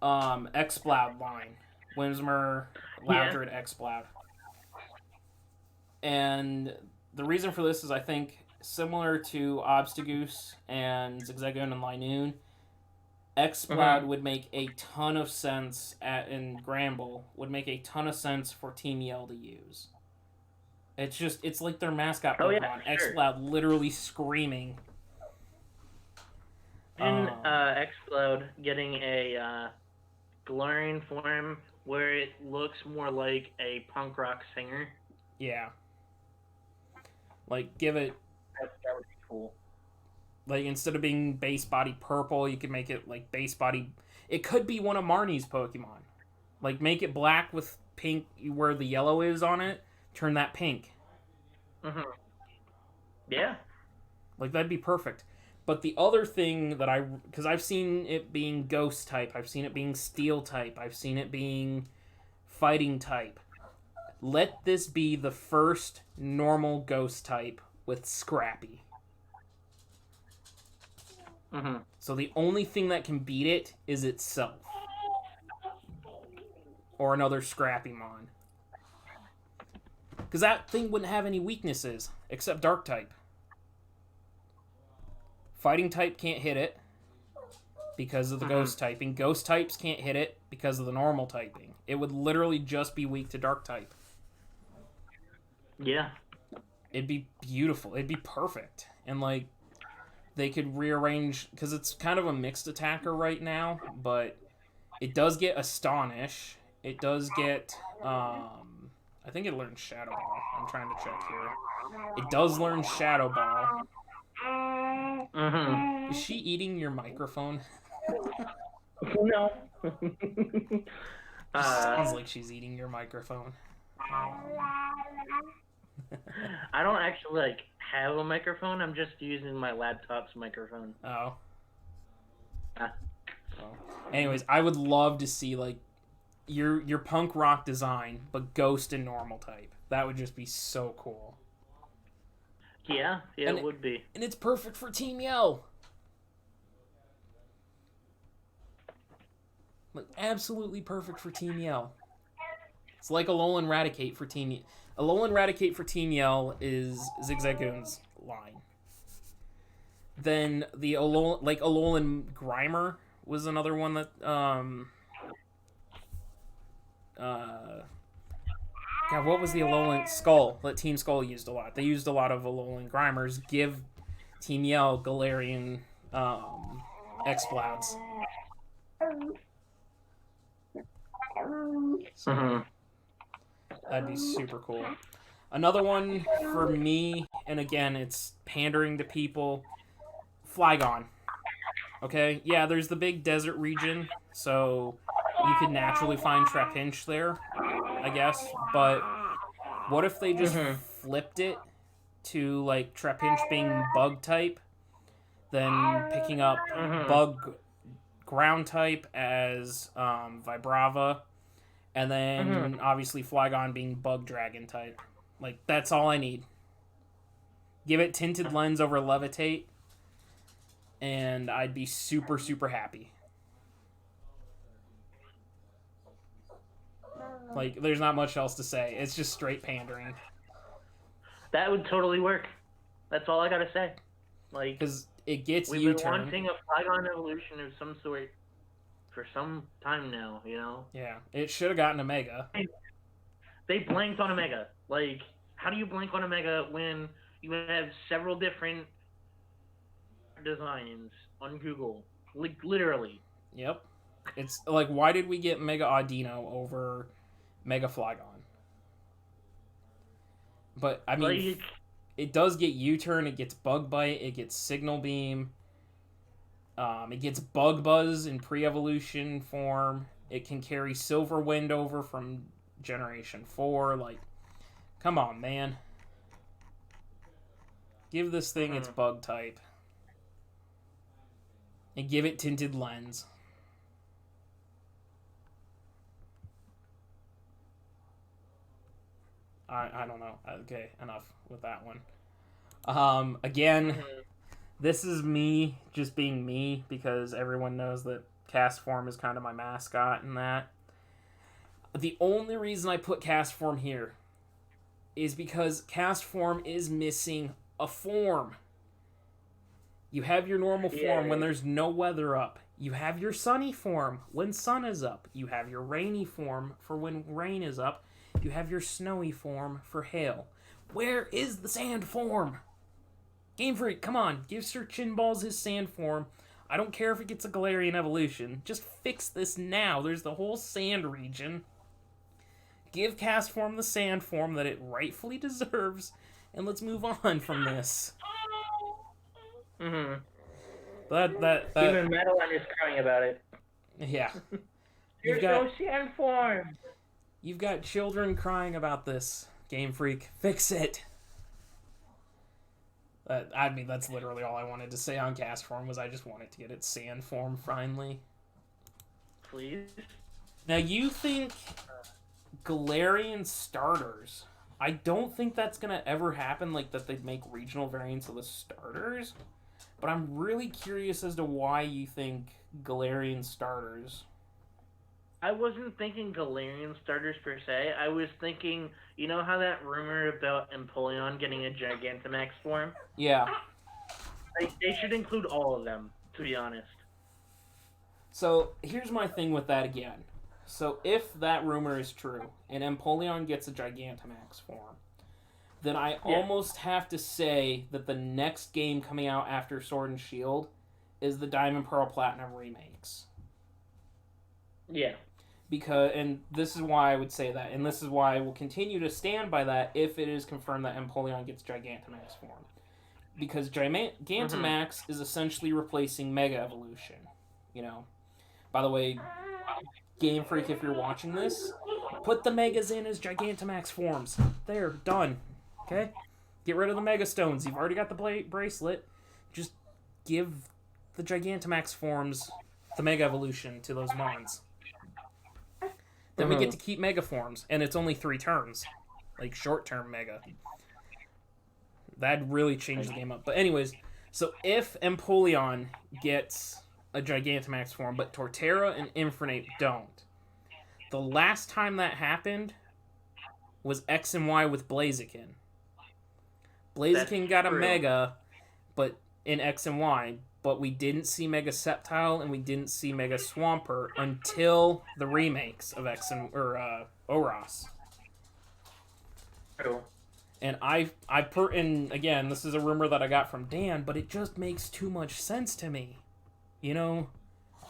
Exploud line. Whismur, Loudred, Exploud. And the reason for this is, I think, similar to Obstagoose and Zigzagoon and Linoon, Exploud would make a ton of sense in Gramble, would make a ton of sense for Team Yell to use. It's like their mascot Pokemon. Exploud literally screaming. And Exploud getting a Galarian form where it looks more like a punk rock singer. Yeah. Like, give it... That would be cool. Like, instead of being base body purple, you could make it, like, base body... It could be one of Marnie's Pokemon. Like, make it black with pink where the yellow is on it. Turn that pink. Yeah. Like, that'd be perfect. But the other thing that because I've seen it being Ghost type. I've seen it being Steel type. I've seen it being Fighting type. Let this be the first normal Ghost type with Scrappy. So the only thing that can beat it is itself. Or another Scrappymon. Because that thing wouldn't have any weaknesses, except Dark type. Fighting type can't hit it because of the Ghost typing. Ghost types can't hit it because of the normal typing. It would literally just be weak to Dark type. Yeah. It'd be beautiful. It'd be perfect. And, like, they could rearrange... Because it's kind of a mixed attacker right now, but it does get Astonish. It does get... I think it learns Shadow Ball. I'm trying to check here. It does learn Shadow Ball. Is she eating your microphone? No. Sounds like she's eating your microphone. I don't actually, like, have a microphone. I'm just using my laptop's microphone. Oh. Well, anyways, I would love to see, like, your punk rock design, but ghost and normal type. That would just be so cool. Yeah, it would be. And it's perfect for Team Yell. Like, absolutely perfect for Team Yell. It's like Alolan Raticate for Team Yell. Alolan Raticate for Team Yell is Zigzagoon's line. Then the Alolan Grimer was another one that God, what was the Alolan Skull that Team Skull used a lot? They used a lot of Alolan Grimers. Give Team Yell Galarian Explods. Mm-hmm. That'd be super cool. Another one for me, and again, it's pandering to people, Flygon. Okay? Yeah, there's the big desert region, so you could naturally find Trapinch there, I guess. But what if they just flipped it to, like, Trapinch being bug type, then picking up bug ground type as Vibrava, and then obviously Flygon being bug dragon type. Like, that's all I need. Give it Tinted Lens over Levitate, and I'd be super, super happy. Like, there's not much else to say. It's just straight pandering. That would totally work. That's all I gotta say. Like, because it gets we've U-turn. been wanting a Flygon evolution of some sort for some time now, you know? Yeah, it should have gotten a Mega. They blanked on a Mega. Like, how do you blank on a Mega when you have several different designs on Google? Like, literally. Yep. It's like, why did we get Mega Audino over Mega Flygon? But, I mean, Like, it does get U-turn, it gets Bug Bite, it gets Signal Beam, it gets Bug Buzz in pre-evolution form, it can carry Silver Wind over from Generation 4, like, come on, man. Give this thing its bug type. And give it Tinted Lens. I don't know. Okay, enough with that one. Again, this is me just being me because everyone knows that Castform is kind of my mascot and that. The only reason I put Castform here is because Castform is missing a form. You have your normal form when there's no weather up. You have your sunny form when sun is up. You have your rainy form for when rain is up. You have your snowy form for hail. Where is the sand form? Game Freak, come on. Give Sir Chinballs his sand form. I don't care if it gets a Galarian evolution. Just fix this now. There's the whole sand region. Give Castform the sand form that it rightfully deserves, and let's move on from this. That even Madeline is crying about it. Yeah. There's no sand form. You've got children crying about this, Game Freak. Fix it. I mean, that's literally all I wanted to say on Castform was I just wanted to get its sand form finally. Please. Now, you think Galarian Starters. I don't think that's going to ever happen, like that they'd make regional variants of the starters. But I'm really curious as to why you think Galarian Starters. I wasn't thinking Galarian Starters per se. I was thinking, you know how that rumor about Empoleon getting a Gigantamax form? Yeah. They should include all of them, to be honest. So, here's my thing with that again. So, if that rumor is true, and Empoleon gets a Gigantamax form, then I almost have to say that the next game coming out after Sword and Shield is the Diamond Pearl Platinum remakes. Yeah. And this is why I would say that, and this is why I will continue to stand by that if it is confirmed that Empoleon gets Gigantamax form. Because Gigantamax is essentially replacing Mega Evolution, you know. By the way, Game Freak, if you're watching this, put the Megas in as Gigantamax forms. There, done. Okay? Get rid of the Mega Stones. You've already got the bracelet. Just give the Gigantamax forms the Mega Evolution to those mons. Then we get to keep Mega Forms, and it's only 3 turns. Like, short-term Mega. That'd really change the game up. But anyways, so if Empoleon gets a Gigantamax form, but Torterra and Infernape don't, the last time that happened was X and Y with Blaziken. Blaziken got a Mega, but in X and Y, but we didn't see Mega Sceptile and we didn't see Mega Swampert until the remakes of Oros. Cool. And and again, this is a rumor that I got from Dan, but it just makes too much sense to me. You know,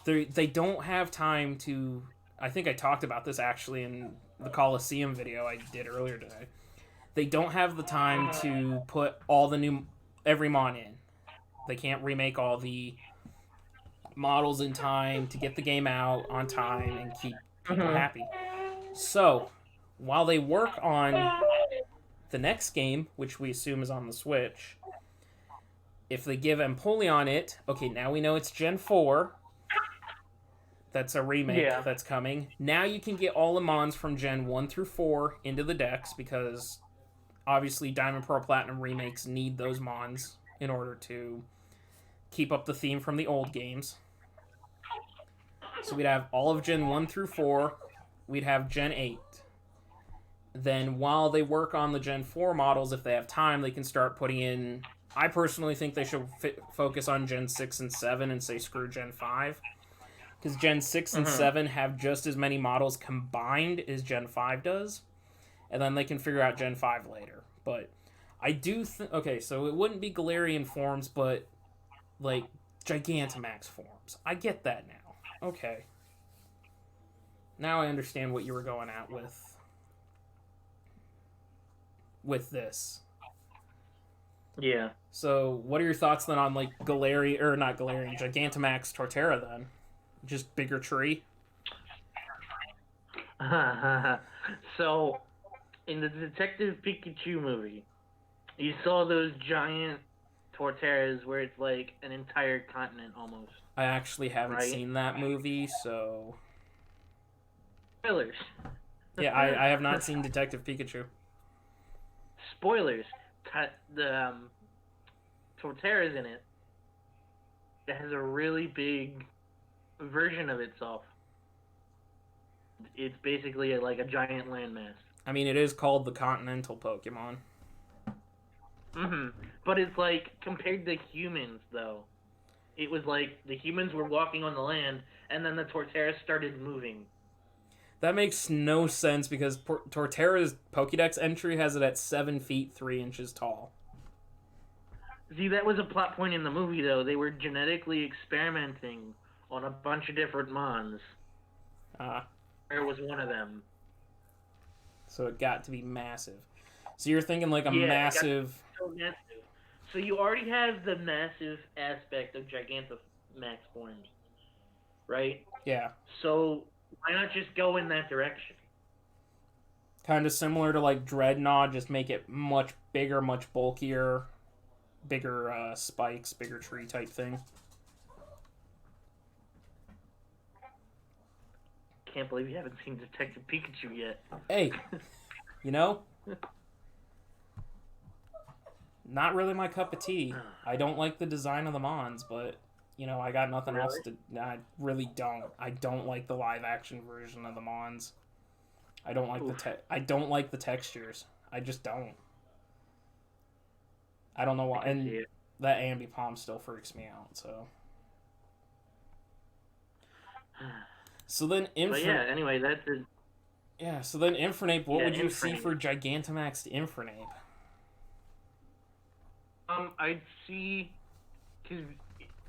they don't have time to. I think I talked about this actually in the Coliseum video I did earlier today. They don't have the time to put all the every mon in. They can't remake all the models in time to get the game out on time and keep people happy. So, while they work on the next game, which we assume is on the Switch, if they give Empoleon it, okay, now we know it's Gen 4. That's a remake that's coming. Now you can get all the mons from Gen 1 through 4 into the decks, because obviously Diamond, Pearl, Platinum remakes need those mons in order to keep up the theme from the old games. So we'd have all of Gen 1 through 4. We'd have Gen 8. Then while they work on the Gen 4 models, if they have time, they can start putting in... I personally think they should focus on Gen 6 and 7 and say screw Gen 5. Because Gen 6 and 7 have just as many models combined as Gen 5 does. And then they can figure out Gen 5 later. But I do think... Okay, so it wouldn't be Galarian forms, but... like, Gigantamax forms. I get that now. Okay. Now I understand what you were going at with this. Yeah. So, what are your thoughts then on, like, Gigantamax Torterra then? Just bigger tree? So, in the Detective Pikachu movie, you saw those giant Torterras where it's like an entire continent almost. I actually haven't seen that movie, so... Spoilers. Yeah, I have not seen Detective Pikachu. Spoilers. The Torterra's in it. It has a really big version of itself. It's basically like a giant landmass. I mean, it is called the Continental Pokemon. But it's like, compared to humans, though, it was like the humans were walking on the land, and then the Torterra started moving. That makes no sense, because Torterra's Pokédex entry has it at 7 feet 3 inches tall. See, that was a plot point in the movie, though. They were genetically experimenting on a bunch of different mons. There was one of them. So it got to be massive. So you're thinking like a massive... So massive. So you already have the massive aspect of Gigantamax forms, right? Yeah. So why not just go in that direction? Kind of similar to like Dreadnought, just make it much bigger, much bulkier, bigger spikes, bigger tree type thing. Can't believe you haven't seen Detective Pikachu yet. Hey, you know, not really my cup of tea. I don't like the design of the Mons, but you know, I got nothing else to. I really don't. I don't like the live action version of the Mons. I don't like I don't like the textures. I just don't. I don't know why. And that Ambipom still freaks me out. So then anyway, that's it. Yeah, so then Infernape, what would you see for Gigantamax to Infernape? I'd see, because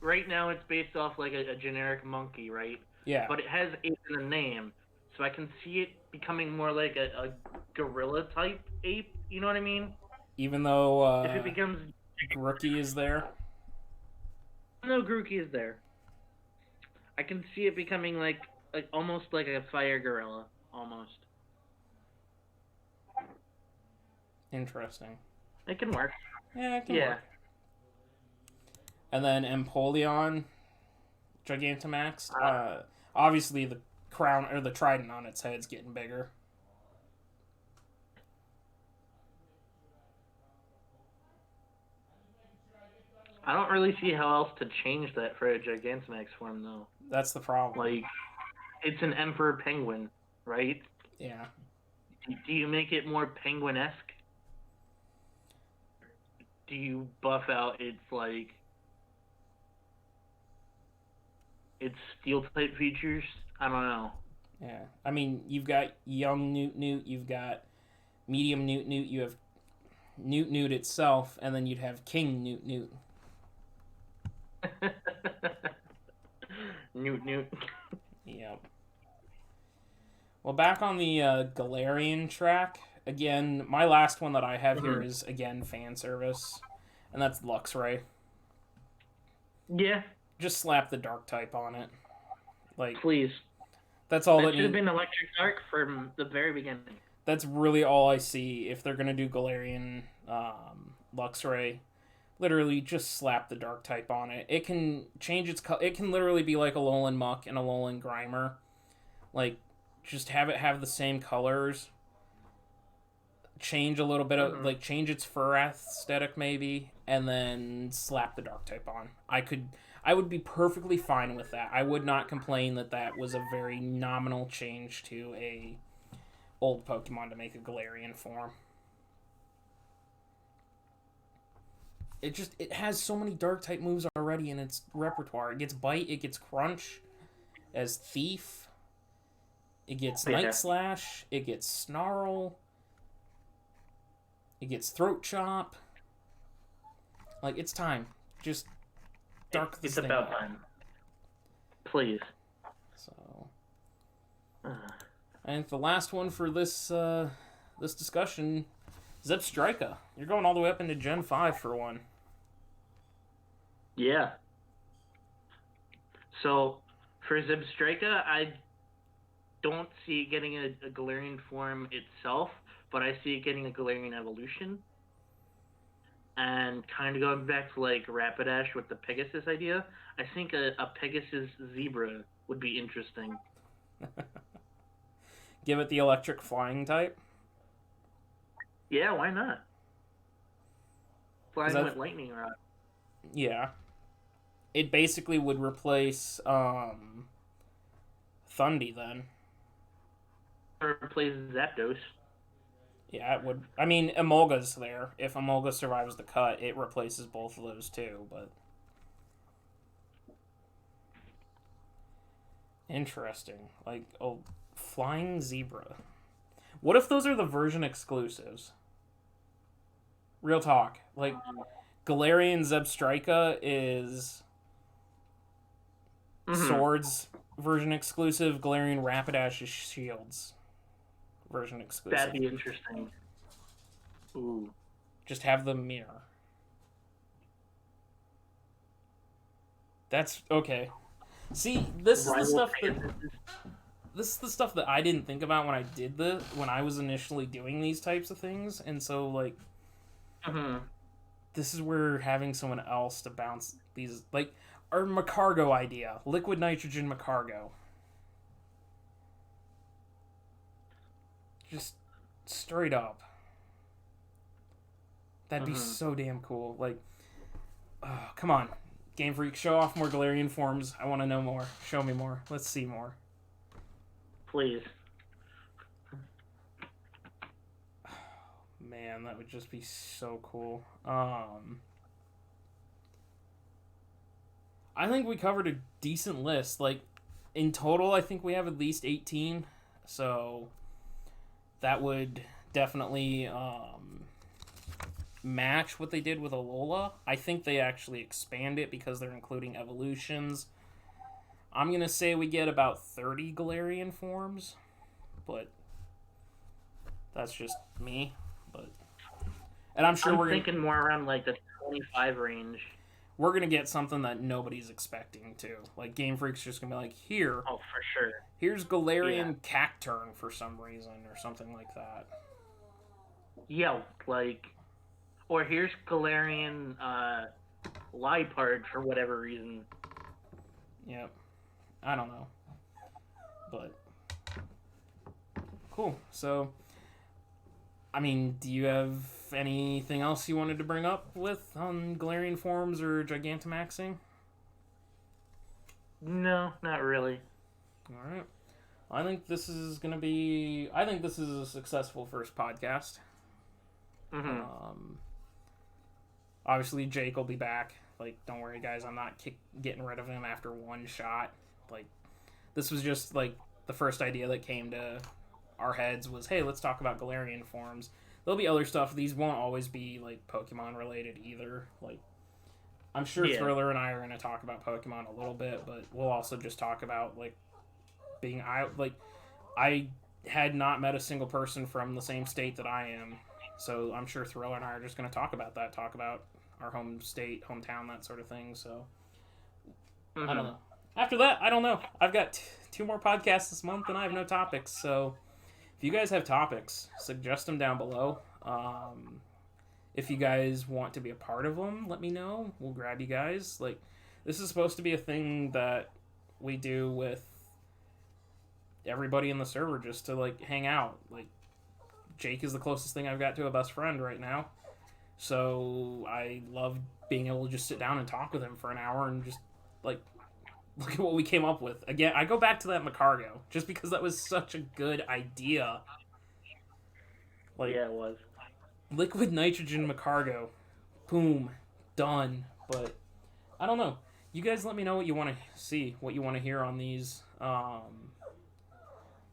right now it's based off like a generic monkey, right? Yeah. But it has ape in the name, so I can see it becoming more like a gorilla type ape. You know what I mean? Even though if it becomes Grookey is there. No, Grookey is there. I can see it becoming like almost like a fire gorilla, almost. Interesting. It can work. Yeah, it can work. And then Empoleon, Gigantamax. Obviously, crown or the trident on its head's getting bigger. I don't really see how else to change that for a Giganta Max form, though. That's the problem. Like, it's an Emperor Penguin, right? Yeah. Do you make it more penguin-esque? Do you buff out its, like, its steel-type features? I don't know. Yeah. I mean, you've got young Newt, you've got medium Newt, you have Newt itself, and then you'd have King Newt. Newt. Yep. Well, back on the Galarian track, again, my last one that I have here is, again, fan service, and that's Luxray. Yeah. Just slap the dark type on it. Like, please. That's all that should have been Electric Dark from the very beginning. That's really all I see. If they're going to do Galarian Luxray, literally just slap the dark type on it. It can change its color. It can literally be like a Alolan Muck and a Alolan Grimer. Like, just have it have the same colors. Change a little bit of, like, change its fur aesthetic maybe, and then slap the dark type on. I would be perfectly fine with that. I would not complain that was a very nominal change to a old Pokemon to make a Galarian form. It has so many dark type moves already in its repertoire. It gets Bite, it gets Crunch as Thief, it gets Night Slash, it gets Snarl, it gets Throat Chop. Like, it's time. Just dark this thing about up. time. Please. So, I think the last one for this this discussion, Zebstrika. You're going all the way up into Gen 5 for one. Yeah. So, for Zebstrika, I don't see it getting a Galarian form itself, but I see it getting a Galarian evolution. And kind of going back to, like, Rapidash with the Pegasus idea, I think a Pegasus Zebra would be interesting. Give it the electric flying type? Yeah, why not? Flying with lightning rod. Yeah. It basically would replace Thundy then. Or replace Zapdos. Yeah, it would. I mean, Emolga's there. If Emolga survives the cut, it replaces both of those too, but... Interesting. Like, oh, Flying Zebra. What if those are the version exclusives? Real talk. Like, Galarian Zebstrika is Swords version exclusive. Galarian Rapidash is Shields version exclusive. That'd be interesting. Ooh. Just have them mirror. That's okay. See, this is the stuff that I didn't think about when I was initially doing these types of things, and so like this is where having someone else to bounce these, like our McCargo idea, liquid nitrogen McCargo. Just straight up. That'd be so damn cool. Like, oh, come on. Game Freak, show off more Galarian forms. I want to know more. Show me more. Let's see more. Please. Man, that would just be so cool. I think we covered a decent list. Like, in total, I think we have at least 18. So, that would definitely match what they did with Alola. I think they actually expand it because they're including evolutions. I'm going to say we get about 30 Galarian forms, but that's just me. And I'm sure we're thinking more around like the 25 range. We're going to get something that nobody's expecting too. Like, Game Freak's just going to be like, here. Oh, for sure. Here's Galarian Cacturn for some reason, or something like that. Yeah, like... Or here's Galarian Liepard for whatever reason. Yep. I don't know. But cool. So, I mean, do you have anything else you wanted to bring up with on Galarian forms or Gigantamaxing? No, not really. All right. I think this is going to be... I think this is a successful first podcast. Mm-hmm. Obviously, Jake will be back. Like, don't worry, guys. I'm not getting rid of him after one shot. Like, this was just, like, the first idea that came to our heads was, hey, let's talk about Galarian forms. There'll be other stuff. These won't always be, like, Pokemon-related either. Like, I'm sure Thriller and I are going to talk about Pokemon a little bit, but we'll also just talk about, like, I had not met a single person from the same state that I am, so I'm sure Thriller and I are just going to talk about our home state, hometown, that sort of thing, so I don't know. After that, I don't know. I've got 2 more podcasts this month, and I have no topics, so if you guys have topics, suggest them down below. If you guys want to be a part of them, let me know. We'll grab you guys. Like, this is supposed to be a thing that we do with everybody in the server just to, like, hang out. Like, Jake is the closest thing I've got to a best friend right now. So I love being able to just sit down and talk with him for an hour and just, like, look at what we came up with. Again, I go back to that McCargo just because that was such a good idea. Like, yeah, it was. Liquid nitrogen McCargo. Boom. Done. But I don't know. You guys let me know what you want to see, what you want to hear on these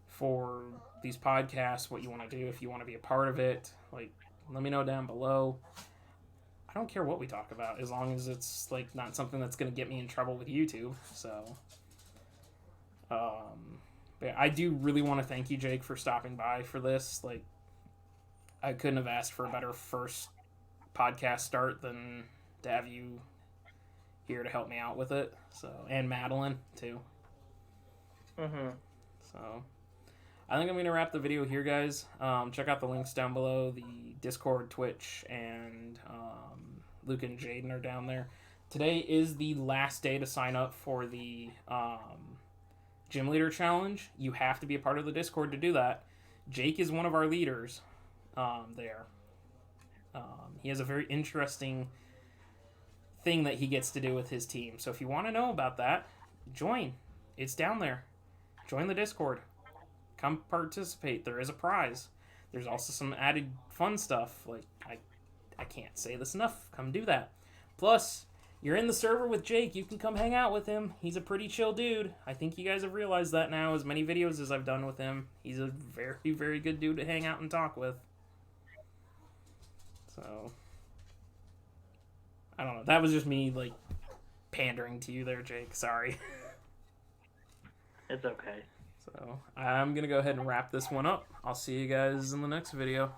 for these podcasts, what you want to do, if you want to be a part of it. Like, let me know down below. I don't care what we talk about as long as it's, like, not something that's going to get me in trouble with YouTube. So but I do really want to thank you, Jake, for stopping by for this. Like, I couldn't have asked for a better first podcast start than to have you here to help me out with it. So, and Madeline too. So I think I'm going to wrap the video here, guys. Check out the links down below. The Discord, Twitch, and Luke and Jaden are down there. Today is the last day to sign up for the Gym Leader Challenge. You have to be a part of the Discord to do that. Jake is one of our leaders there. He has a very interesting thing that he gets to do with his team. So if you want to know about that, join. It's down there. Join the Discord. Come participate. There is a prize. There's also some added fun stuff. Like, I can't say this enough. Come do that. Plus, you're in the server with Jake. You can come hang out with him. He's a pretty chill dude. I think you guys have realized that now, as many videos as I've done with him. He's a very, very good dude to hang out and talk with. So, I don't know. That was just me, like, pandering to you there, Jake. Sorry. It's okay. So, I'm going to go ahead and wrap this one up. I'll see you guys in the next video.